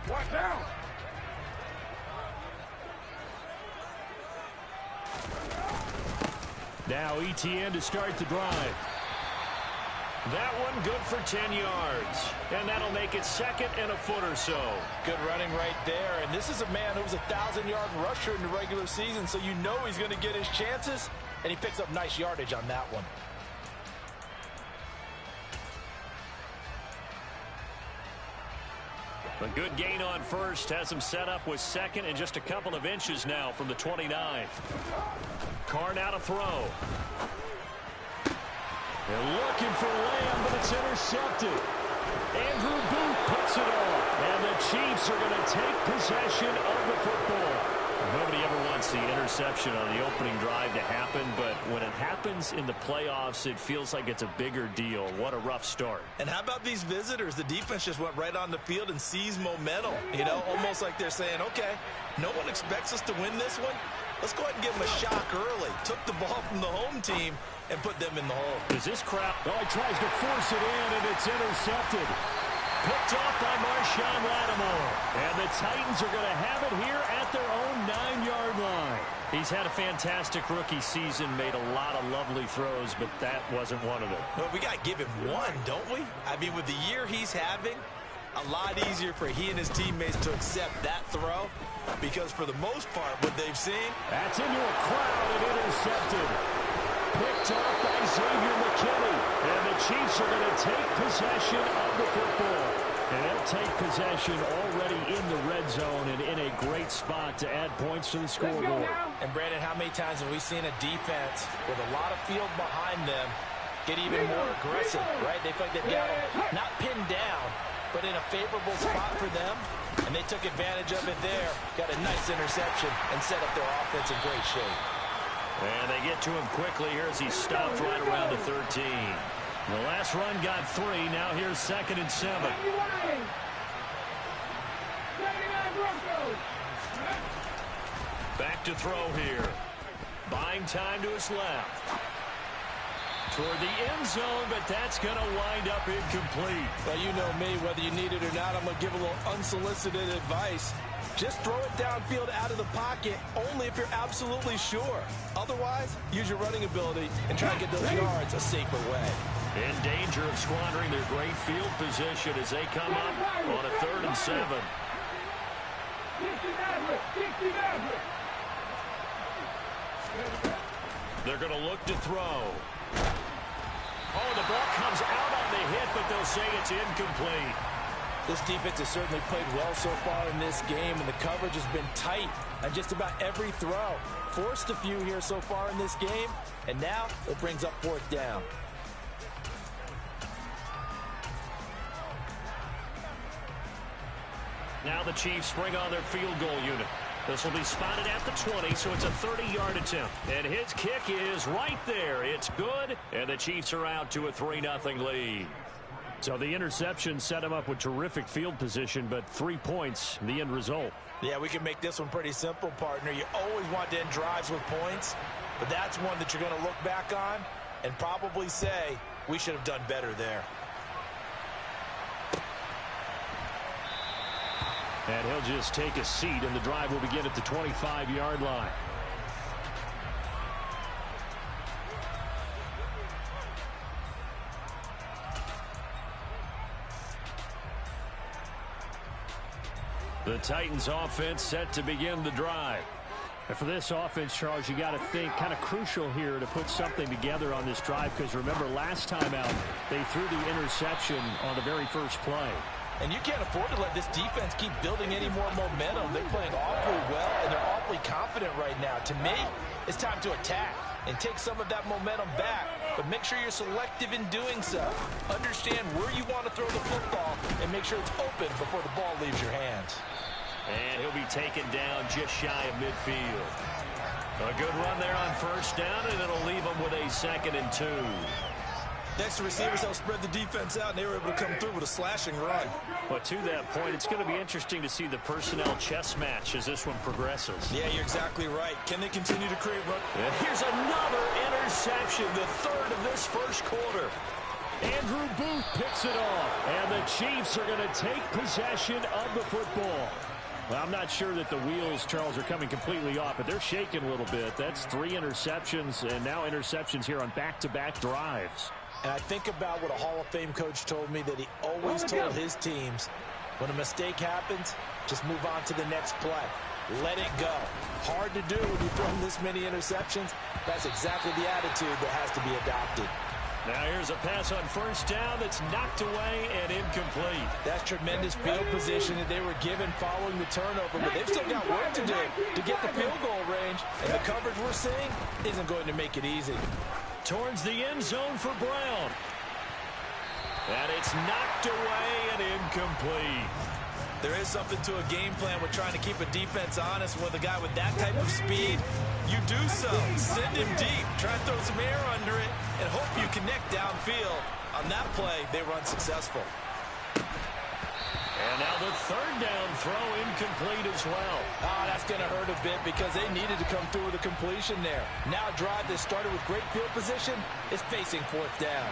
One down. Now ETN to start the drive. That one good for 10 yards. And that'll make it second and a foot or so. Good running right there. And this is a man who was a 1,000-yard rusher in the regular season, so you know he's going to get his chances. And he picks up nice yardage on that one. A good gain on first has him set up with second and just a couple of inches now from the 29. Carr now to throw. They're looking for Lamb, but it's intercepted. Andrew Booth puts it off. And the Chiefs are going to take possession of the football. Nobody ever wants the interception on the opening drive to happen, but when it happens in the playoffs, it feels like it's a bigger deal. What a rough start. And how about these visitors? The defense just went right on the field and seized momentum. You know, almost like they're saying, okay, no one expects us to win this one. Let's go ahead and give them a shock early. Took the ball from the home team and put them in the hole. Does this crowd... Oh, he tries to force it in, and it's intercepted. Picked off by Marshawn Lattimore. And the Titans are going to have it here at their own 9-yard line. He's had a fantastic rookie season, made a lot of lovely throws, but that wasn't one of them. Well, we got to give him one, don't we? I mean, with the year he's having, a lot easier for he and his teammates to accept that throw, because for the most part, what they've seen... That's into a crowd and intercepted. Picked off by Xavier McKinney. And the Chiefs are going to take possession of the football. And they'll take possession already in the red zone and in a great spot to add points to the scoreboard. And, Brandon, how many times have we seen a defense with a lot of field behind them get even more aggressive, right? They feel like they've got them not pinned down, but in a favorable spot for them. And they took advantage of it there. Got a nice interception and set up their offense in great shape. And they get to him quickly here as he stopped right around the 13. The last run got 3. Now here's 2nd and 7. Back to throw here. Buying time to his left. Toward the end zone, but that's going to wind up incomplete. Well, you know me, whether you need it or not, I'm going to give a little unsolicited advice. Just throw it downfield out of the pocket only if you're absolutely sure. Otherwise, use your running ability and try to get those yards a safer way. In danger of squandering their great field position as they come up on a 3rd and 7. They're going to look to throw. Oh, the ball comes out on the hit, but they'll say it's incomplete. This defense has certainly played well so far in this game, and the coverage has been tight on just about every throw. Forced a few here so far in this game, and now it brings up 4th down. Now the Chiefs bring on their field goal unit. This will be spotted at the 20, so it's a 30-yard attempt. And his kick is right there. It's good, and the Chiefs are out to a 3-0 lead. So the interception set him up with terrific field position, but 3 points, the end result. Yeah, we can make this one pretty simple, partner. You always want to end drives with points, but that's one that you're going to look back on and probably say, we should have done better there. And he'll just take a seat, and the drive will begin at the 25-yard line. The Titans offense set to begin the drive. And for this offense, Charles, you got to think kind of crucial here to put something together on this drive, because remember last time out they threw the interception on the very first play. And you can't afford to let this defense keep building any more momentum. They're playing awfully well, and they're awfully confident right now. To me, it's time to attack and take some of that momentum back, but make sure you're selective in doing so. Understand where you want to throw the football and make sure it's open before the ball leaves your hands. And he'll be taken down just shy of midfield. A good run there on first down, and it'll leave him with a 2nd and 2. Next, the receivers help spread the defense out, and they were able to come through with a slashing run. But to that point, it's going to be interesting to see the personnel chess match as this one progresses. Yeah, you're exactly right. Can they continue to create run? And here's another interception, the 3rd of this first quarter. Andrew Booth picks it off, and the Chiefs are going to take possession of the football. Well, I'm not sure that the wheels, Charles, are coming completely off, but they're shaking a little bit. That's 3 interceptions, and now interceptions here on back-to-back drives. And I think about what a Hall of Fame coach told me, that he always told his teams, when a mistake happens, just move on to the next play. Let it go. Hard to do when you've thrown this many interceptions. That's exactly the attitude that has to be adopted. Now here's a pass on first down that's knocked away and incomplete. That's tremendous field position that they were given following the turnover, but they've still got work to do to get the field goal range, and the coverage we're seeing isn't going to make it easy. Towards the end zone for Brown. And it's knocked away and incomplete. There is something to a game plan with trying to keep a defense honest. With a guy with that type of speed, you do so. Send him deep. Try to throw some air under it and hope you connect downfield. On that play, they were unsuccessful. And now the third down throw incomplete as well. That's going to hurt a bit because they needed to come through with a completion there. Now a drive that started with great field position is facing fourth down.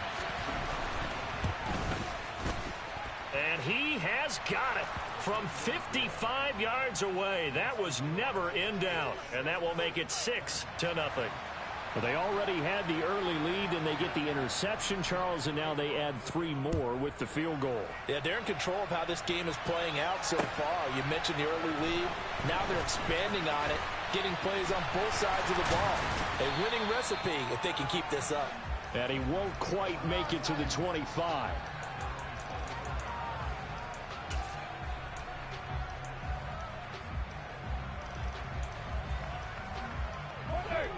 And he has got it from 55 yards away. That was never in doubt. And that will make it 6-0. But they already had the early lead, and they get the interception, Charles, and now they add 3 more with the field goal. Yeah, they're in control of how this game is playing out so far. You mentioned the early lead. Now they're expanding on it, getting plays on both sides of the ball. A winning recipe if they can keep this up. And he won't quite make it to the 25.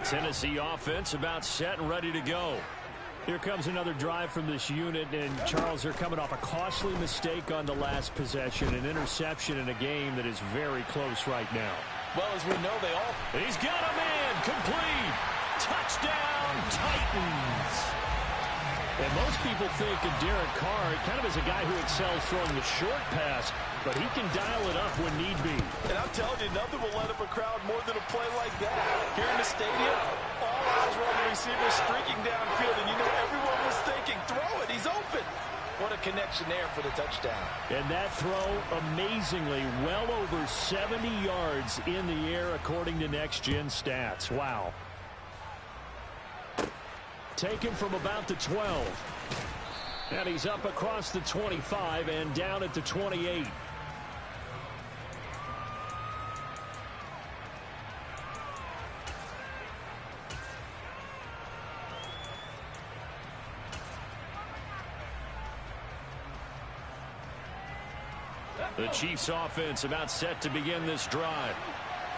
Tennessee offense about set and ready to go. Here comes another drive from this unit, and Charles, they're coming off a costly mistake on the last possession, an interception in a game that is very close right now. Well, as we know, they all... He's got a man, complete, touchdown, Titans. And most people think of Derek Carr kind of as a guy who excels throwing the short pass, but he can dial it up when need be. And I'm telling you, nothing will let up a crowd more than a play like that. Here in the stadium, all eyes were on the receiver streaking downfield, and you know everyone was thinking, throw it, he's open. What a connection there for the touchdown. And that throw, amazingly, well over 70 yards in the air, according to Next Gen Stats. Wow. Taken from about the 12. And he's up across the 25 and down at the 28. The Chiefs offense about set to begin this drive.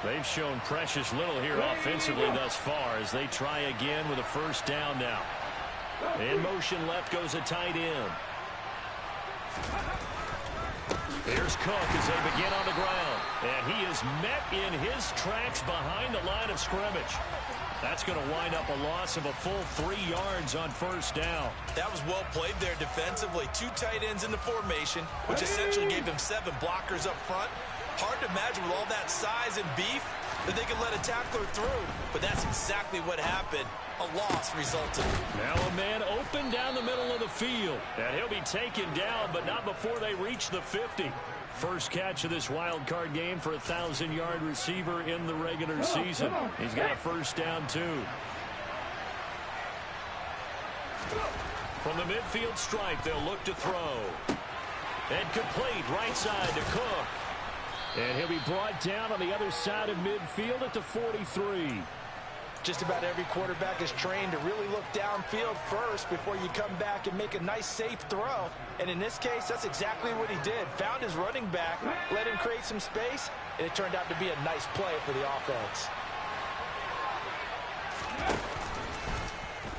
They've shown precious little here offensively thus far as they try again with a first down now. In motion left goes a tight end. Here's Cook as they begin on the ground. And he is met in his tracks behind the line of scrimmage. That's going to wind up a loss of a full 3 yards on first down. That was well played there defensively. 2 tight ends in the formation, which essentially gave them 7 blockers up front. Hard to imagine with all that size and beef that they could let a tackler through. But that's exactly what happened. A loss resulted. Now a man open down the middle of the field. And he'll be taken down, but not before they reach the 50. First catch of this wild card game for a 1,000-yard receiver in the regular season. He's got a first down, too. From the midfield stripe, they'll look to throw. And complete right side to Cook. And he'll be brought down on the other side of midfield at the 43. Just about every quarterback is trained to really look downfield first before you come back and make a nice, safe throw. And in this case, that's exactly what he did. Found his running back, let him create some space, and it turned out to be a nice play for the offense.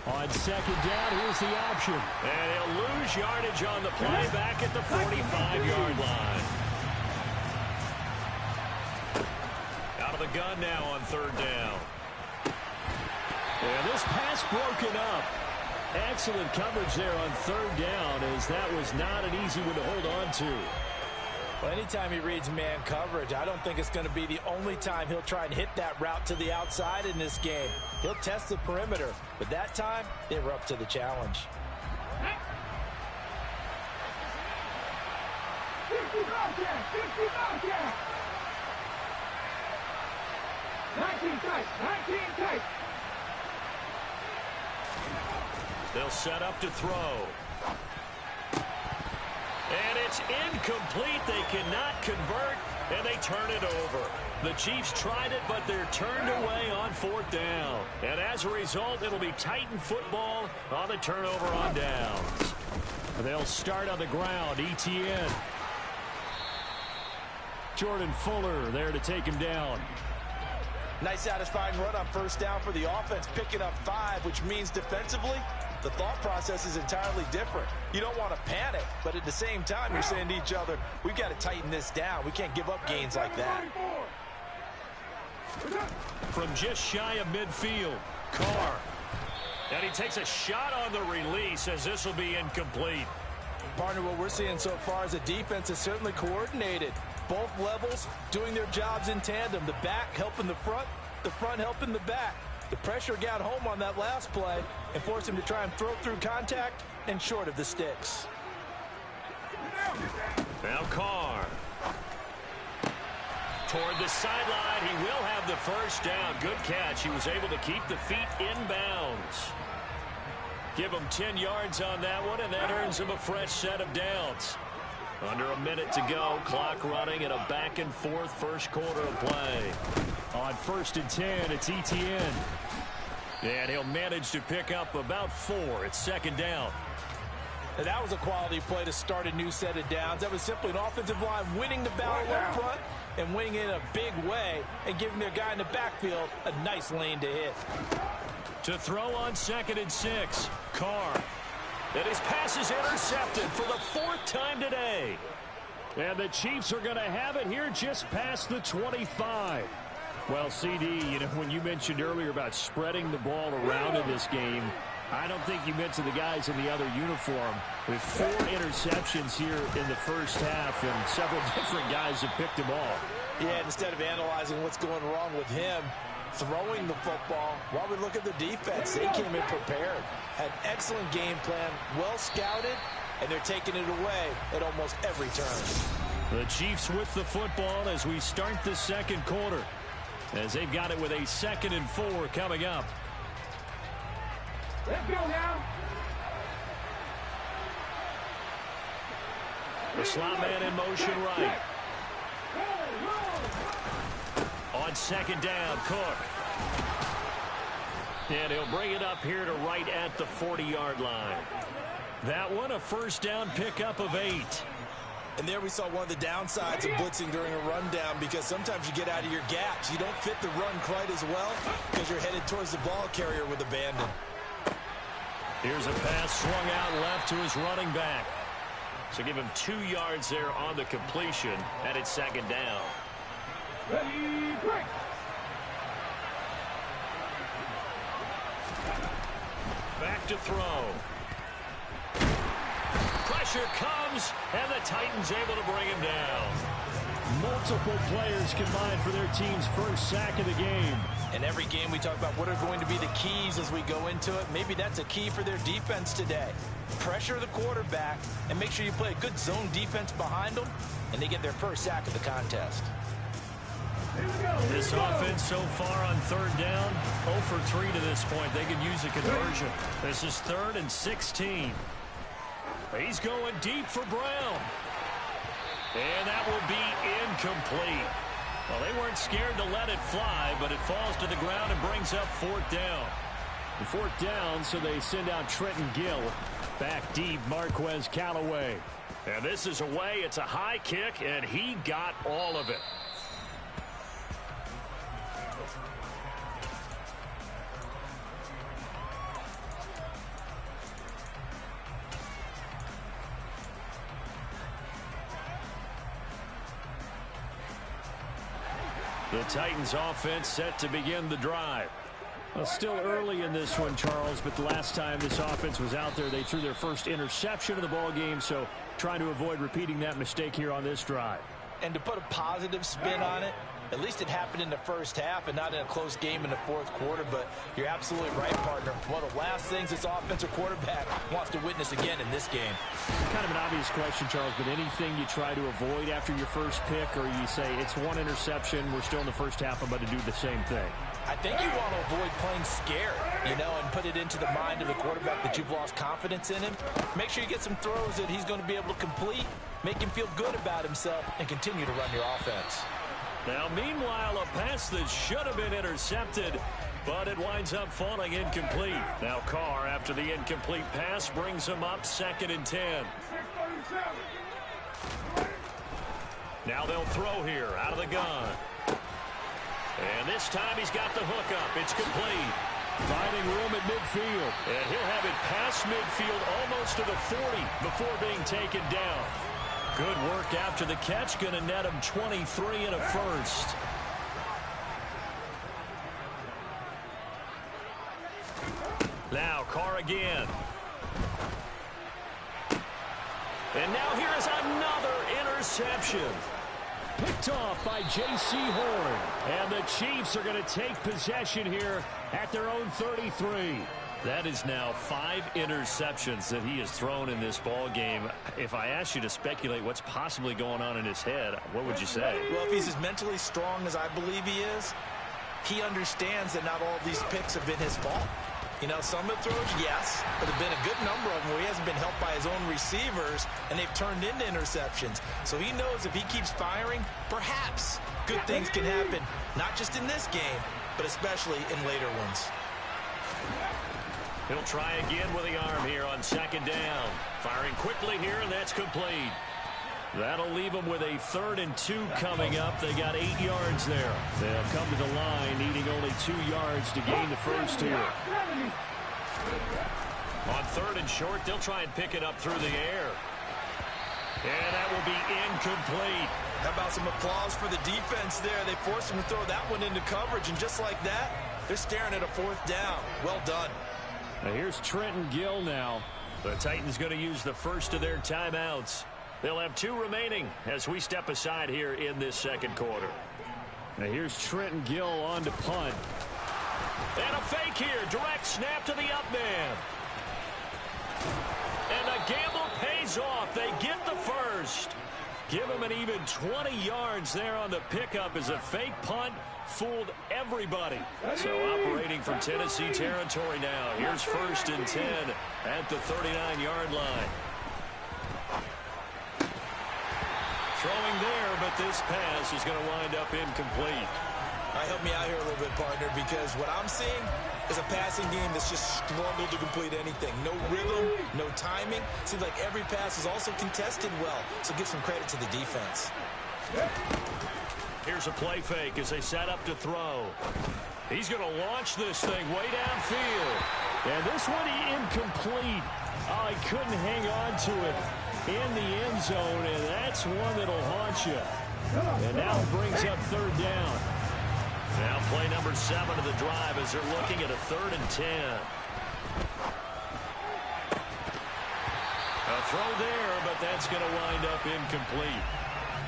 On second down, here's the option. And he'll lose yardage on the play back at the 45-yard line. Out of the gun now on third down. And this pass broken up. Excellent coverage there on third down, as that was not an easy one to hold on to. Well, anytime he reads man coverage, I don't think it's going to be the only time he'll try and hit that route to the outside in this game. He'll test the perimeter, but that time, they were up to the challenge. They'll set up to throw. And it's incomplete. They cannot convert, and they turn it over. The Chiefs tried it, but they're turned away on 4th down. And as a result, it'll be Titan football on the turnover on downs. They'll start on the ground. ETN. Jordan Fuller there to take him down. Nice satisfying run on 1st down for the offense, picking up 5, which means defensively, the thought process is entirely different. You don't want to panic, but at the same time, you're saying to each other, we've got to tighten this down. We can't give up gains like that. From just shy of midfield, Carr. And he takes a shot on the release as this will be incomplete. Partner, what we're seeing so far is the defense is certainly coordinated. Both levels doing their jobs in tandem. The back helping the front helping the back. The pressure got home on that last play and forced him to try and throw through contact and short of the sticks. Now Carr. Toward the sideline, he will have the 1st down. Good catch. He was able to keep the feet inbounds. Give him 10 yards on that one, and that earns him a fresh set of downs. Under a minute to go, clock running, and a back-and-forth first quarter of play. On 1st and 10, it's ETN. And he'll manage to pick up about 4. It's 2nd down. And that was a quality play to start a new set of downs. That was simply an offensive line winning the battle up front and winning it in a big way and giving their guy in the backfield a nice lane to hit. To throw on 2nd and 6, Carr. And his pass is intercepted for the 4th time today. And the Chiefs are going to have it here just past the 25. Well, CD, when you mentioned earlier about spreading the ball around in this game, I don't think you mentioned the guys in the other uniform. With 4 interceptions here in the first half, and several different guys have picked him off. Yeah, instead of analyzing what's going wrong with him, throwing the football, while we look at the defense, they came in prepared. Had excellent game plan, well scouted, and they're taking it away at almost every turn. The Chiefs with the football as we start the 2nd quarter, as they've got it with a 2nd and 4 coming up. Let's go now. The slot man in motion right. On 2nd down, Cook. And he'll bring it up here to right at the 40-yard line. That one, a 1st down pickup of 8. And there we saw one of the downsides of blitzing during a rundown, because sometimes you get out of your gaps. You don't fit the run quite as well because you're headed towards the ball carrier with abandon. Here's a pass swung out left to his running back. So give him 2 yards there on the completion, and it's 2nd down. Ready, break. Back to throw. Pressure comes, and the Titans able to bring him down. Multiple players combined for their team's first sack of the game. In every game we talk about what are going to be the keys as we go into it. Maybe that's a key for their defense today. Pressure the quarterback and make sure you play a good zone defense behind them, and they get their first sack of the contest. This offense so far on 3rd down, 0 for 3 to this point. They could use a conversion. This is 3rd and 16. He's going deep for Brown. And that will be incomplete. Well, they weren't scared to let it fly, but it falls to the ground and brings up 4th down. 4th down, so they send out Trenton Gill. Back deep, Marquez Callaway. And this is away. It's a high kick, and he got all of it. The Titans offense set to begin the drive. Well, still early in this one, Charles, but the last time this offense was out there, they threw their first interception of the ball game, so trying to avoid repeating that mistake here on this drive. And to put a positive spin on it, At least it happened in the first half and not in a close game in the fourth quarter. But you're absolutely right, partner. One of the last things this offensive quarterback wants to witness again in this game. Kind of an obvious question, Charles, but anything you try to avoid after your first pick, or you say it's one interception, we're still in the first half, I'm about to do the same thing? I think you want to avoid playing scared, and put it into the mind of the quarterback that you've lost confidence in him. Make sure you get some throws that he's going to be able to complete, make him feel good about himself, and continue to run your offense. Now, meanwhile, a pass that should have been intercepted, but it winds up falling incomplete. Now Carr, after the incomplete pass, brings him up 2nd and 10. Now they'll throw here out of the gun. And this time he's got the hook up. It's complete. Finding room at midfield. And he'll have it past midfield almost to the 40 before being taken down. Good work after the catch. Going to net him 23 and a first. Now Carr again. And now here is another interception. Picked off by J.C. Horn. And the Chiefs are going to take possession here at their own 33. That is now 5 interceptions that he has thrown in this ball game. If I asked you to speculate what's possibly going on in his head, what would you say? Well, if he's as mentally strong as I believe he is, he understands that not all of these picks have been his fault. Some of the throws, yes, but there have been a good number of them where he hasn't been helped by his own receivers, and they've turned into interceptions. So he knows if he keeps firing, perhaps good things can happen, not just in this game, but especially in later ones. He'll try again with the arm here on 2nd down. Firing quickly here, and that's complete. That'll leave them with a 3rd and 2 coming up. They got 8 yards there. They'll come to the line, needing only 2 yards to gain the first here. On 3rd and short, they'll try and pick it up through the air. And that will be incomplete. How about some applause for the defense there? They forced him to throw that one into coverage, and just like that, they're staring at a 4th down. Well done. Now here's Trenton Gill now. The Titans going to use the first of their timeouts. They'll have 2 remaining as we step aside here in this 2nd quarter. Now here's Trenton Gill on to punt. And a fake here. Direct snap to the up man. And the gamble pays off. They get the first. Give him an even 20 yards there on the pickup as a fake punt fooled everybody. So operating from Tennessee territory now. Here's 1st and 10 at the 39-yard line. Throwing there, but this pass is going to wind up incomplete. Help me out here a little bit, partner, because what I'm seeing is a passing game that's just struggled to complete anything. No rhythm, no timing. Seems like every pass is also contested well, so give some credit to the defense. Here's a play fake as they set up to throw. He's going to launch this thing way downfield. And this one incomplete. Oh, he couldn't hang on to it in the end zone, and that's one that'll haunt you. And now it brings up 3rd down. Now play number 7 of the drive as they're looking at a 3rd and 10. A throw there, but that's going to wind up incomplete.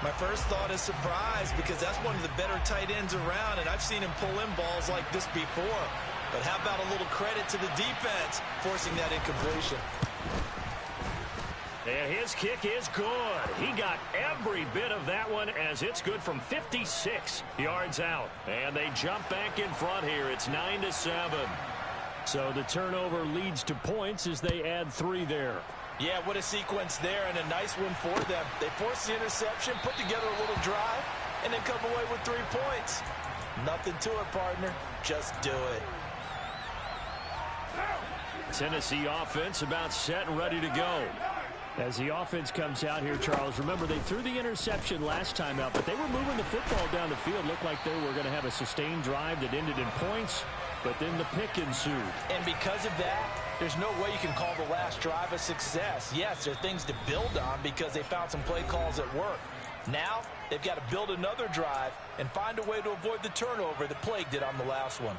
My first thought is surprise, because that's one of the better tight ends around, and I've seen him pull in balls like this before. But how about a little credit to the defense forcing that incompletion? And his kick is good. He got every bit of that one as it's good from 56 yards out. And they jump back in front here. It's 9-7. So the turnover leads to points as they add 3 there. Yeah, what a sequence there, and a nice one for them. They force the interception, put together a little drive, and then come away with 3 points. Nothing to it, partner. Just do it. Tennessee offense about set and ready to go. As the offense comes out here, Charles, remember they threw the interception last time out, but they were moving the football down the field. Looked like they were going to have a sustained drive that ended in points, but then the pick ensued. And because of that, there's no way you can call the last drive a success. Yes, there are things to build on because they found some play calls that work. Now, they've got to build another drive and find a way to avoid the turnover that plagued it on the last one.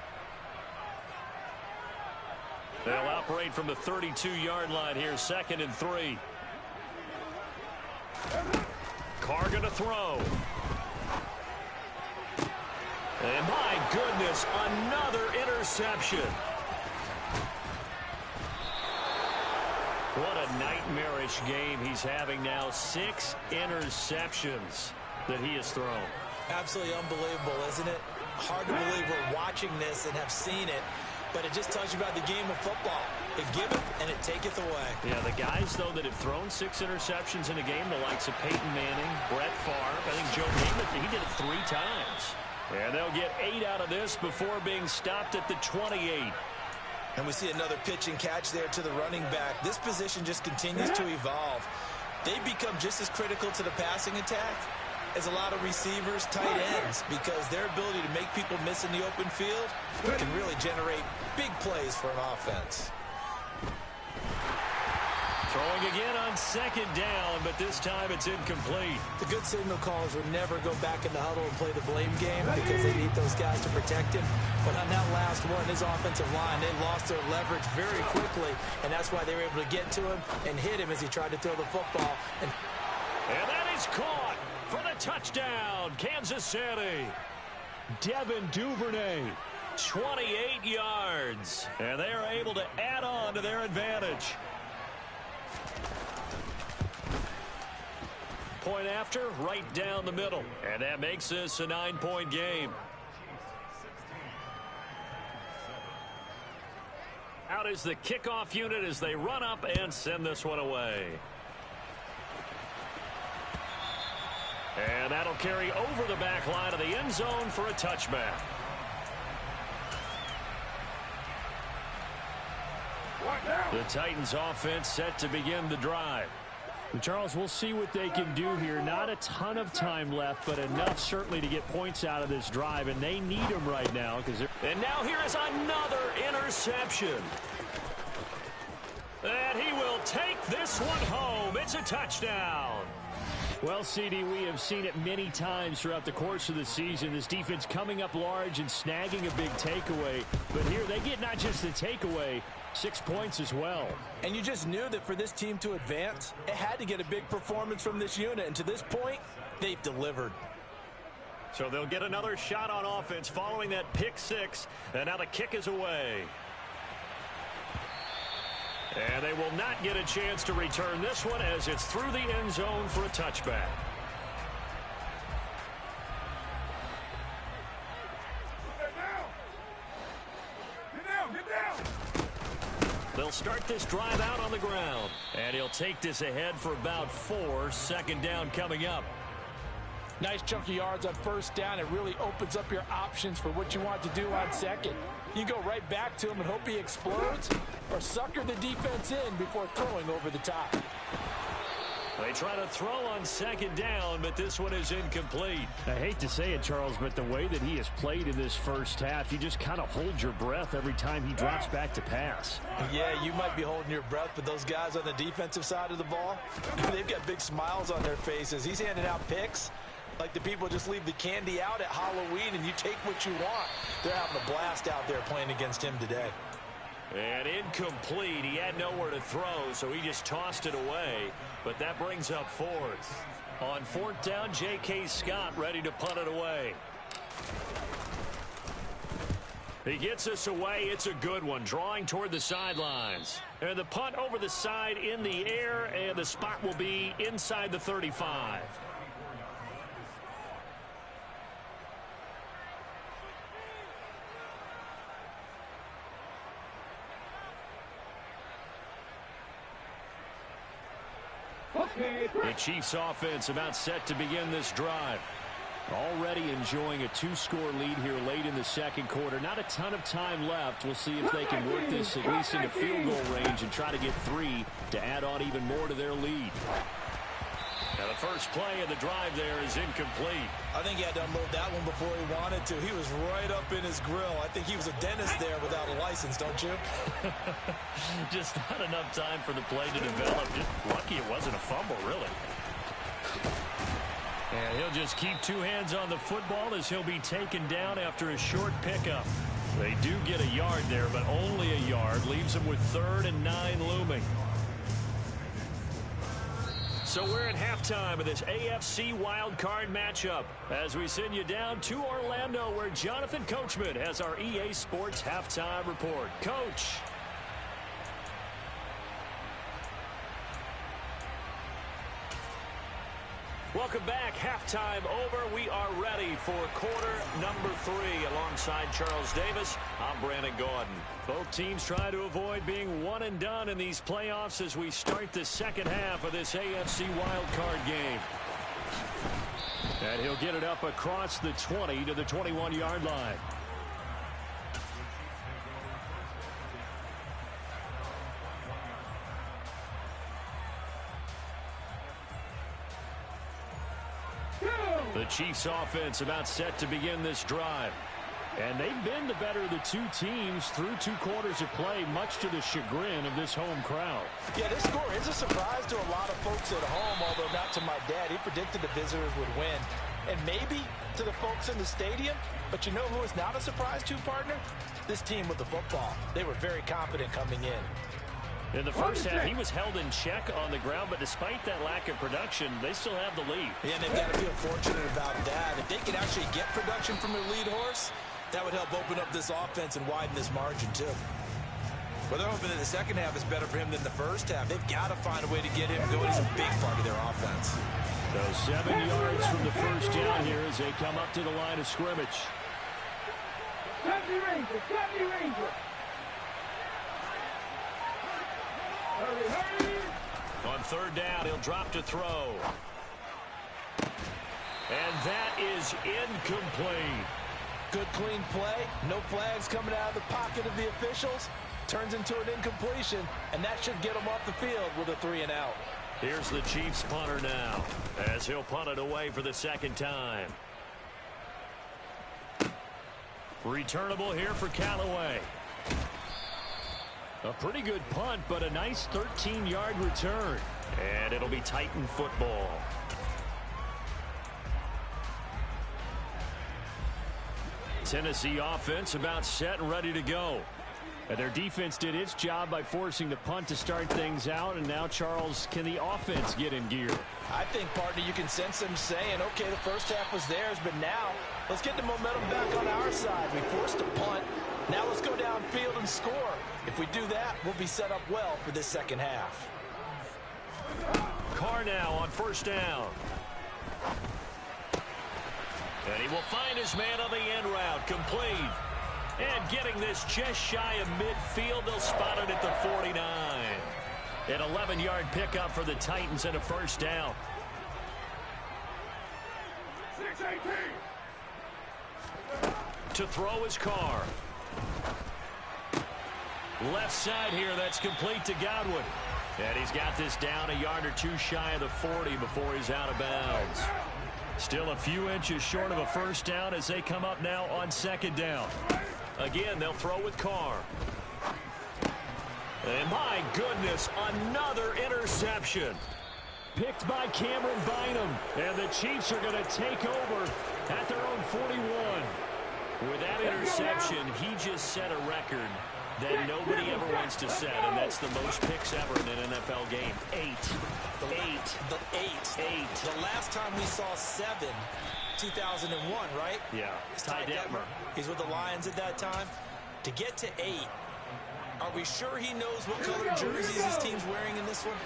They'll operate from the 32-yard line here, 2nd and 3. Carr going to throw. And my goodness, another interception. What a nightmarish game he's having now. 6 interceptions that he has thrown. Absolutely unbelievable, isn't it? Hard to believe we're watching this and have seen it, but it just tells you about the game of football. It giveth and it taketh away. Yeah, the guys, though, that have thrown 6 interceptions in a game, the likes of Peyton Manning, Brett Favre, I think Joe Namath, he did it 3 times. And they'll get 8 out of this before being stopped at the 28. And we see another pitch and catch there to the running back. This position just continues to evolve. They become just as critical to the passing attack as a lot of receivers, tight ends, because their ability to make people miss in the open field can really generate big plays for an offense. Throwing again on 2nd down, but this time it's incomplete. The good signal callers would never go back in the huddle and play the blame game because they need those guys to protect him. But on that last one, his offensive line, they lost their leverage very quickly, and that's why they were able to get to him and hit him as he tried to throw the football. And that is caught for the touchdown, Kansas City. Devin Duvernay, 28 yards, and they are able to add on to their advantage. Point after, right down the middle. And that makes this a 9-point game. Out is the kickoff unit as they run up and send this one away. And that'll carry over the back line of the end zone for a touchback. The Titans offense set to begin the drive. Charles, we'll see what they can do here. Not a ton of time left, but enough certainly to get points out of this drive, and they need them right now. And now here is another interception. And he will take this one home. It's a touchdown. Well, CD, we have seen it many times throughout the course of the season. This defense coming up large and snagging a big takeaway. But here they get not just the takeaway, 6 points as well. And you just knew that for this team to advance, it had to get a big performance from this unit. And to this point, they've delivered. So they'll get another shot on offense following that pick 6. And now the kick is away. And they will not get a chance to return this one as it's through the end zone for a touchback. Get down! They'll start this drive out on the ground. And he'll take this ahead for about 4. 2nd down coming up. Nice chunky yards on 1st down. It really opens up your options for what you want to do on 2nd. You go right back to him and hope he explodes, or sucker the defense in before throwing over the top. They try to throw on 2nd down, but this one is incomplete. I hate to say it, Charles, but the way that he has played in this first half, you just kind of hold your breath every time he drops back to pass. Yeah, you might be holding your breath, but those guys on the defensive side of the ball, they've got big smiles on their faces. He's handing out picks like the people just leave the candy out at Halloween and you take what you want. They're having a blast out there playing against him today. And incomplete. He had nowhere to throw, so he just tossed it away. But that brings up 4th. On 4th down, J.K. Scott ready to punt it away. He gets us away. It's a good one, drawing toward the sidelines. And the punt over the side in the air, and the spot will be inside the 35. The Chiefs offense about set to begin this drive. Already enjoying a 2-score lead here late in the 2nd quarter. Not a ton of time left. We'll see if they can work this at least into field goal range and try to get 3 to add on even more to their lead. Now the first play of the drive there is incomplete. I think he had to unload that one before he wanted to. He was right up in his grill. I think he was a dentist there without a license, don't you? Just not enough time for the play to develop. Just lucky it wasn't a fumble, really. And he'll just keep 2 hands on the football as he'll be taken down after a short pickup. They do get a yard there, but only a yard. Leaves them with 3rd and 9 looming. So we're at halftime of this AFC wildcard matchup as we send you down to Orlando where Jonathan Coachman has our EA Sports halftime report. Coach. Welcome back. Halftime over. We are ready for quarter number 3 alongside Charles Davis. I'm Brandon Gaudin. Both teams try to avoid being one and done in these playoffs as we start the second half of this AFC wildcard game. And he'll get it up across the 20 to the 21-yard line. The Chiefs offense about set to begin this drive. And they've been the better of the two teams through 2 quarters of play, much to the chagrin of this home crowd. Yeah, this score is a surprise to a lot of folks at home, although not to my dad. He predicted the visitors would win. And maybe to the folks in the stadium. But you know who is not a surprise to, partner? This team with the football. They were very confident coming in. In the first half, he was held in check on the ground, but despite that lack of production, they still have the lead. Yeah, and they've got to feel fortunate about that. If they can actually get production from their lead horse, that would help open up this offense and widen this margin, too. Well, they're hoping that the second half is better for him than the first half. They've got to find a way to get him going. He's a big part of their offense. So 7 yards from the first down here as they come up to the line of scrimmage. Copy Ranger, copy Ranger. Hurry, hurry. On third down, he'll drop to throw. And that is incomplete. Good, clean play. No flags coming out of the pocket of the officials. Turns into an incompletion, and that should get him off the field with a 3-and-out. Here's the Chiefs punter now as he'll punt it away for the second time. Returnable here for Callaway. A pretty good punt, but a nice 13-yard return. And it'll be Titan football. Tennessee offense about set and ready to go. And their defense did its job by forcing the punt to start things out. And now, Charles, can the offense get in gear? I think, partner, you can sense them saying, okay, the first half was theirs, but now let's get the momentum back on our side. We forced a punt. Now let's go downfield and score. If we do that, we'll be set up well for this second half. Carr now on first down. And he will find his man on the end route. Complete. And getting this just shy of midfield, they'll spot it at the 49. An 11-yard pickup for the Titans and a first down. 6-18. To throw his Carr. Left side here, that's complete to Godwin. And he's got this down a yard or 2 shy of the 40 before he's out of bounds. Still a few inches short of a first down as they come up now on second down. Again, they'll throw with Carr. And my goodness, another interception. Picked by Cameron Bynum. And the Chiefs are going to take over at their own 41. With that interception, he just set a record that nobody ever wants to set, and that's the most picks ever in an NFL game. 8. The last time we saw 7, 2001, right? Yeah. It's Ty Detmer. He's with the Lions at that time. To get to 8, are we sure he knows what color jerseys his team's wearing in this one?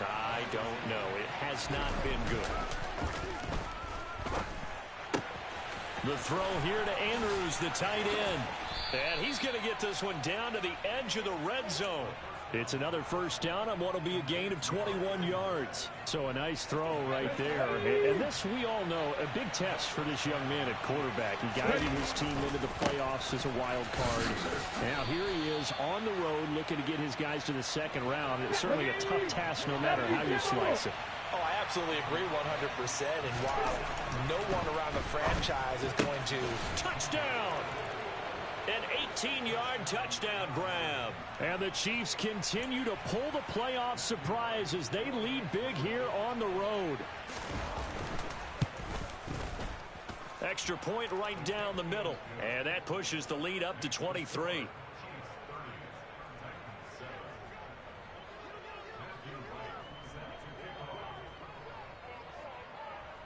I don't know. It has not been good. The throw here to Andrews, the tight end. And he's going to get this one down to the edge of the red zone. It's another first down on what will be a gain of 21 yards. So a nice throw right there. And this, we all know, a big test for this young man at quarterback. He guided his team into the playoffs as a wild card. Now here he is on the road looking to get his guys to the second round. It's certainly a tough task no matter how you slice it. Oh, I absolutely agree 100%. And while no one around the franchise is going to... Touchdown! An 18-yard touchdown grab. And the Chiefs continue to pull the playoff surprise as they lead big here on the road. Extra point right down the middle. And that pushes the lead up to 23.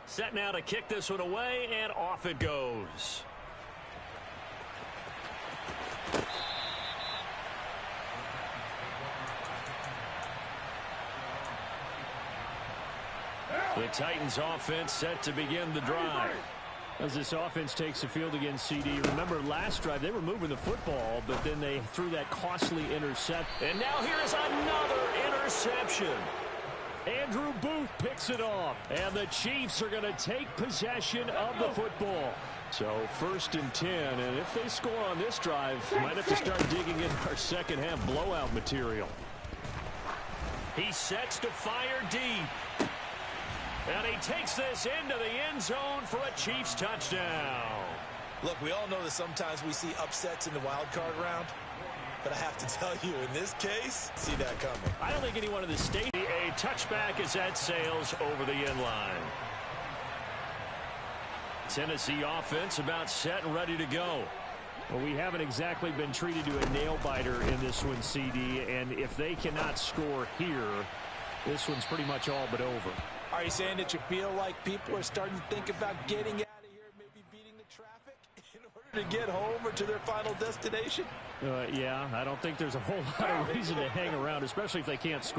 Set now to kick this one away, and off it goes. The Titans offense set to begin the drive. As this offense takes the field against CD, remember last drive they were moving the football, but then they threw that costly intercept. And now here is another interception. Andrew Booth picks it off, and the Chiefs are going to take possession of the football. So 1st and 10, and if they score on this drive, might have to start digging in our second half blowout material. He sets to fire deep. And he takes this into the end zone for a Chiefs touchdown. Look, we all know that sometimes we see upsets in the wild card round. But I have to tell you, in this case, see that coming. I don't think anyone in the state. A touchback as that sails over the end line. Tennessee offense about set and ready to go. Well, we haven't exactly been treated to a nail-biter in this one, CD. And if they cannot score here, this one's pretty much all but over. Are you saying that you feel like people are starting to think about getting out of here and maybe beating the traffic in order to get home or to their final destination? Yeah, I don't think there's a whole lot of reason to hang around, especially if they can't score.